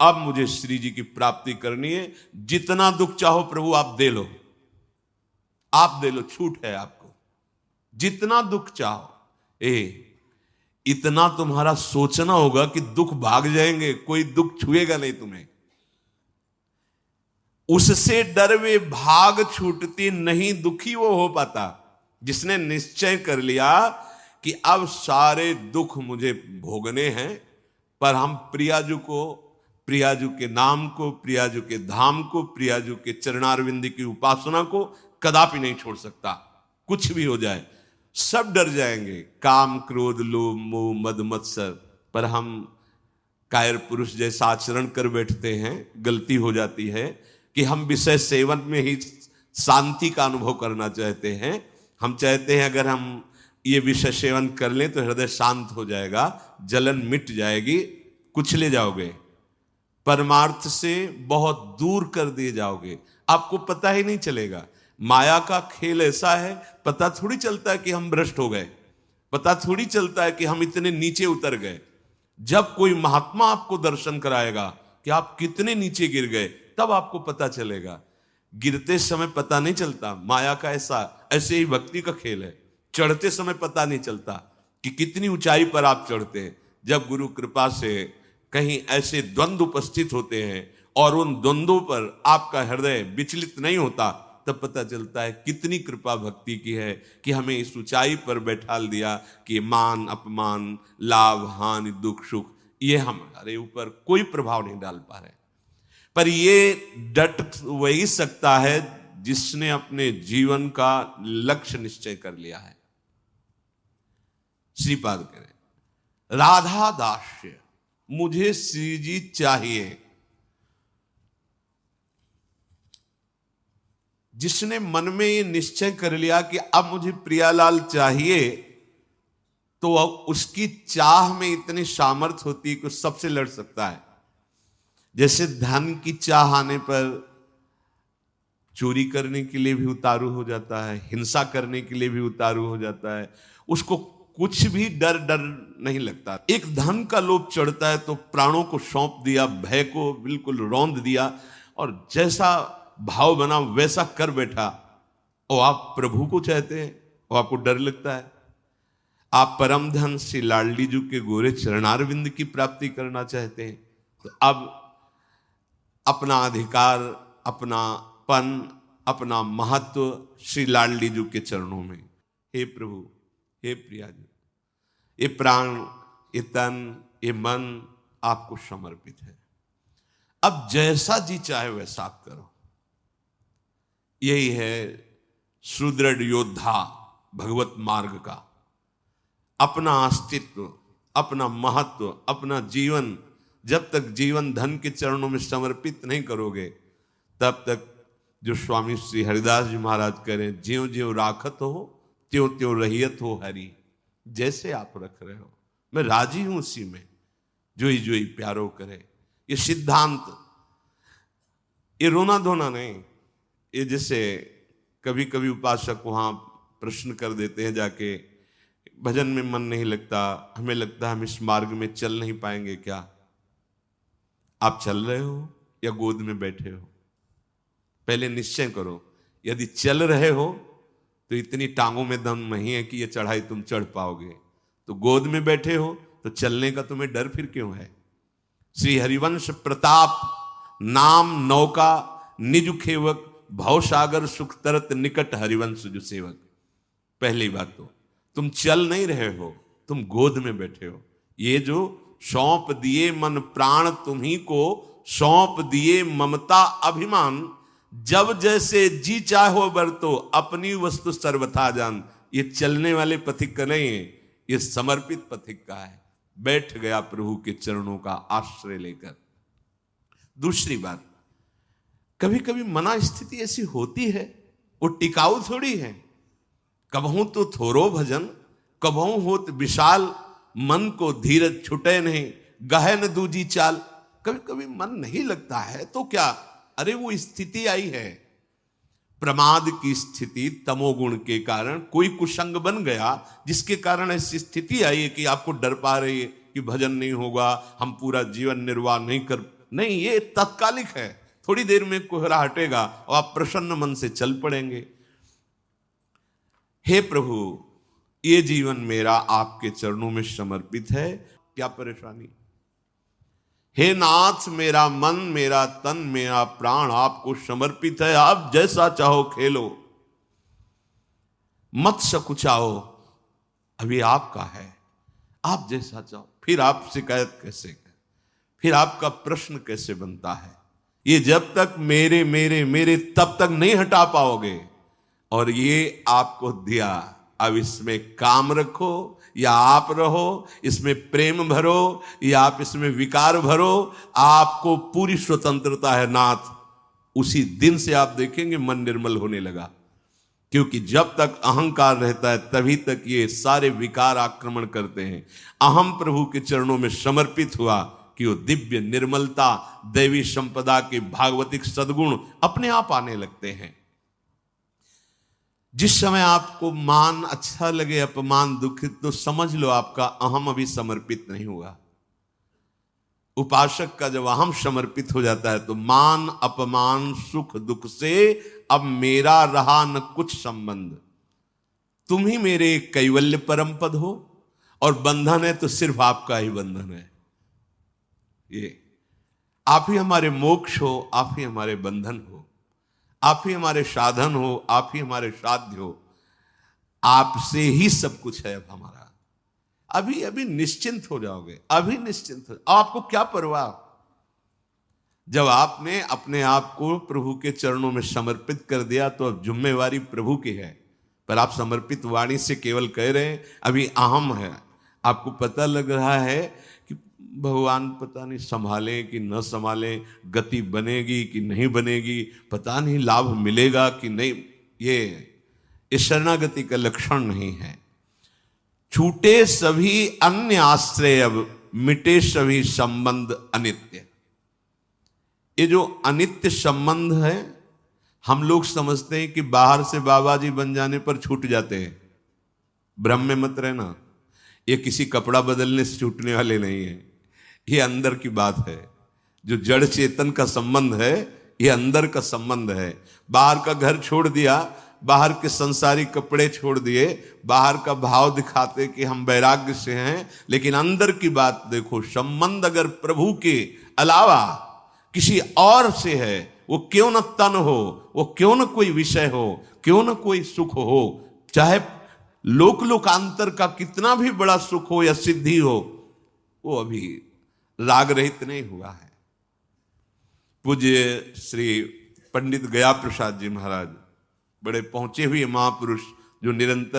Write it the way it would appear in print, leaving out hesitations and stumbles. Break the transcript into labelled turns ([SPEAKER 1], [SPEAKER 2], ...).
[SPEAKER 1] अब मुझे श्री जी की प्राप्ति करनी है, जितना दुख चाहो प्रभु आप दे लो, आप दे लो, छूट है आपको, जितना दुख चाहो। इतना तुम्हारा सोचना होगा कि दुख भाग जाएंगे, कोई दुख छुएगा नहीं तुम्हें। उससे डर वे भाग छूटती नहीं, दुखी वो हो पाता जिसने निश्चय कर लिया कि अब सारे दुख मुझे भोगने हैं, पर हम प्रियाजू को, प्रियाजू के नाम को, प्रियाजू के धाम को, प्रियाजू के चरणारविंद की उपासना को कदापि नहीं छोड़ सकता। कुछ भी हो जाए सब डर जाएंगे, काम क्रोध लोभ मोह मद मत्सर, पर हम कायर पुरुष जैसा आचरण कर बैठते हैं। गलती हो जाती है कि हम विषय सेवन में ही शांति का अनुभव करना चाहते हैं। हम चाहते हैं अगर हम ये विषय सेवन कर लें तो हृदय शांत हो जाएगा, जलन मिट जाएगी, कुचले जाओगे, परमार्थ से बहुत दूर कर दिए जाओगे, आपको पता ही नहीं चलेगा। माया का खेल ऐसा है, पता थोड़ी चलता है कि हम भ्रष्ट हो गए, पता थोड़ी चलता है कि हम इतने नीचे उतर गए। जब कोई महात्मा आपको दर्शन कराएगा कि आप कितने नीचे गिर गए, तब आपको पता चलेगा। गिरते समय पता नहीं चलता, माया का ऐसे ही भक्ति का खेल है। चढ़ते समय पता नहीं चलता कि कितनी ऊंचाई पर आप चढ़ते हैं। जब गुरु कृपा से कहीं ऐसे द्वंद्व उपस्थित होते हैं और उन द्वंद्वों पर आपका हृदय विचलित नहीं होता, तब पता चलता है कितनी कृपा भक्ति की है कि हमें इस ऊंचाई पर बैठाल दिया कि मान अपमान लाभ हानि दुख सुख ये हमारे ऊपर कोई प्रभाव नहीं डाल पा रहे। पर ये डट वही सकता है जिसने अपने जीवन का लक्ष्य निश्चय कर लिया है। श्रीपाद कह रहे राधा दास्य, मुझे श्री जी चाहिए। जिसने मन में ये निश्चय कर लिया कि अब मुझे प्रियालाल चाहिए, तो उसकी चाह में इतनी सामर्थ्य होती है कि सबसे लड़ सकता है। जैसे धन की चाह आने पर चोरी करने के लिए भी उतारू हो जाता है, हिंसा करने के लिए भी उतारू हो जाता है, उसको कुछ भी डर नहीं लगता। एक धन का लोभ चढ़ता है तो प्राणों को सौंप दिया, भय को बिल्कुल रौंद दिया और जैसा भाव बना वैसा कर बैठा। और आप प्रभु को चाहते हैं और आपको डर लगता है। आप परम धन श्री लाडली जी के गोरे चरणारविंद की प्राप्ति करना चाहते हैं, तो अब अपना अधिकार, अपना पन, अपना महत्व श्री लाडली जी के चरणों में। हे प्रभु, हे प्रिया जी, ये प्राण, ये तन, ये मन आपको समर्पित है। अब जैसा जी चाहे वैसा आप करो। यही है सुदृढ़ योद्धा भगवत मार्ग का। अपना अस्तित्व, अपना महत्व, अपना जीवन जब तक जीवन धन के चरणों में समर्पित नहीं करोगे, तब तक जो स्वामी श्री हरिदास जी महाराज करें, ज्यों ज्यों राखत हो त्यों त्यों रहियत हो हरि। जैसे आप रख रहे हो मैं राजी हूं उसी में, जोई जोई प्यारो करे। ये सिद्धांत, ये रोना धोना नहीं। ये जैसे कभी कभी उपासक वहां प्रश्न कर देते हैं जाके, भजन में मन नहीं लगता, हमें लगता है हम इस मार्ग में चल नहीं पाएंगे क्या? आप चल रहे हो या गोद में बैठे हो? पहले निश्चय करो। यदि चल रहे हो तो इतनी टांगों में दम नहीं है कि ये चढ़ाई तुम चढ़ पाओगे। तो गोद में बैठे हो तो चलने का तुम्हें डर फिर क्यों है? श्री हरिवंश प्रताप नाम नौका निज खेवक, भवसागर सुख तरत निकट हरिवंश जो सेवक। पहली बात तो तुम चल नहीं रहे हो, तुम गोद में बैठे हो। ये जो सौंप दिए मन प्राण तुम्ही को, सौंप दिए ममता अभिमान, जब जैसे जी चाहो बरतो अपनी वस्तु सर्वथा जान। ये चलने वाले पथिक का नहीं है, ये समर्पित पथिक का है। बैठ गया प्रभु के चरणों का आश्रय लेकर। दूसरी बात, कभी कभी मना स्थिति ऐसी होती है, वो टिकाऊ थोड़ी है। कबहू तो थोरो भजन, कबहू होत विशाल, मन को धीरज छुटे नहीं, गहन दूजी चाल। कभी कभी मन नहीं लगता है तो क्या, अरे वो स्थिति आई है, प्रमाद की स्थिति, तमोगुण के कारण कोई कुसंग बन गया, जिसके कारण ऐसी स्थिति आई है कि आपको डर पा रही है कि भजन नहीं होगा, हम पूरा जीवन निर्वाह नहीं कर नहीं, ये तात्कालिक है, थोड़ी देर में कोहरा हटेगा और आप प्रसन्न मन से चल पड़ेंगे। हे प्रभु, ये जीवन मेरा आपके चरणों में समर्पित है। क्या परेशानी? हे नाथ, मेरा मन, मेरा तन, मेरा प्राण आपको समर्पित है। आप जैसा चाहो खेलो, मत सकुचाओ, अभी आपका है, आप जैसा चाहो। फिर आप शिकायत कैसे करें? फिर आपका प्रश्न कैसे बनता है? ये जब तक मेरे मेरे मेरे तब तक नहीं हटा पाओगे। और ये आपको दिया, अब इसमें काम रखो या आप रहो, इसमें प्रेम भरो या आप इसमें विकार भरो, आपको पूरी स्वतंत्रता है नाथ। उसी दिन से आप देखेंगे मन निर्मल होने लगा। क्योंकि जब तक अहंकार रहता है तभी तक ये सारे विकार आक्रमण करते हैं। अहम प्रभु के चरणों में समर्पित हुआ कि वो दिव्य निर्मलता, दैवी संपदा के भागवतिक सद्गुण अपने आप आने लगते हैं। जिस समय आपको मान अच्छा लगे, अपमान दुखित, तो समझ लो आपका अहम अभी समर्पित नहीं हुआ। उपासक का जब अहम समर्पित हो जाता है तो मान अपमान सुख दुख से अब मेरा रहा न कुछ संबंध। तुम ही मेरे कैवल्य परम पद हो, और बंधन है तो सिर्फ आपका ही बंधन है। ये आप ही हमारे मोक्ष हो, आप ही हमारे बंधन हो, आप ही हमारे साधन हो, आप ही हमारे साध्य हो। आपसे ही सब कुछ है अब हमारा। अभी अभी निश्चिंत हो जाओगे, अभी निश्चिंत हो। आपको क्या परवाह? जब आपने अपने आप को प्रभु के चरणों में समर्पित कर दिया तो अब जिम्मेवारी प्रभु की है। पर आप समर्पित वाणी से केवल कह रहे हैं, अभी अहम है। आपको पता लग रहा है कि भगवान पता नहीं संभाले कि न संभाले, गति बनेगी कि नहीं बनेगी, पता नहीं लाभ मिलेगा कि नहीं। ये शरणागति का लक्षण नहीं है। छूटे सभी अन्य आश्रय, अब मिटे सभी संबंध अनित्य। ये जो अनित्य संबंध है, हम लोग समझते हैं कि बाहर से बाबा जी बन जाने पर छूट जाते हैं। भ्रम में मत रहना, ये किसी कपड़ा बदलने से छूटने वाले नहीं है। ये अंदर की बात है। जो जड़ चेतन का संबंध है, ये अंदर का संबंध है। बाहर का घर छोड़ दिया, बाहर के संसारी कपड़े छोड़ दिए, बाहर का भाव दिखाते कि हम वैराग्य से हैं, लेकिन अंदर की बात देखो। संबंध अगर प्रभु के अलावा किसी और से है, वो क्यों न तन हो, वो क्यों न कोई विषय हो, क्यों न कोई सुख हो, चाहे लोक लोकांतर का कितना भी बड़ा सुख हो या सिद्धि हो, वो अभी राग रहित नहीं हुआ है। पूज्य श्री पंडित गया प्रसाद जी महाराज बड़े पहुंचे हुए महापुरुष, जो निरंतर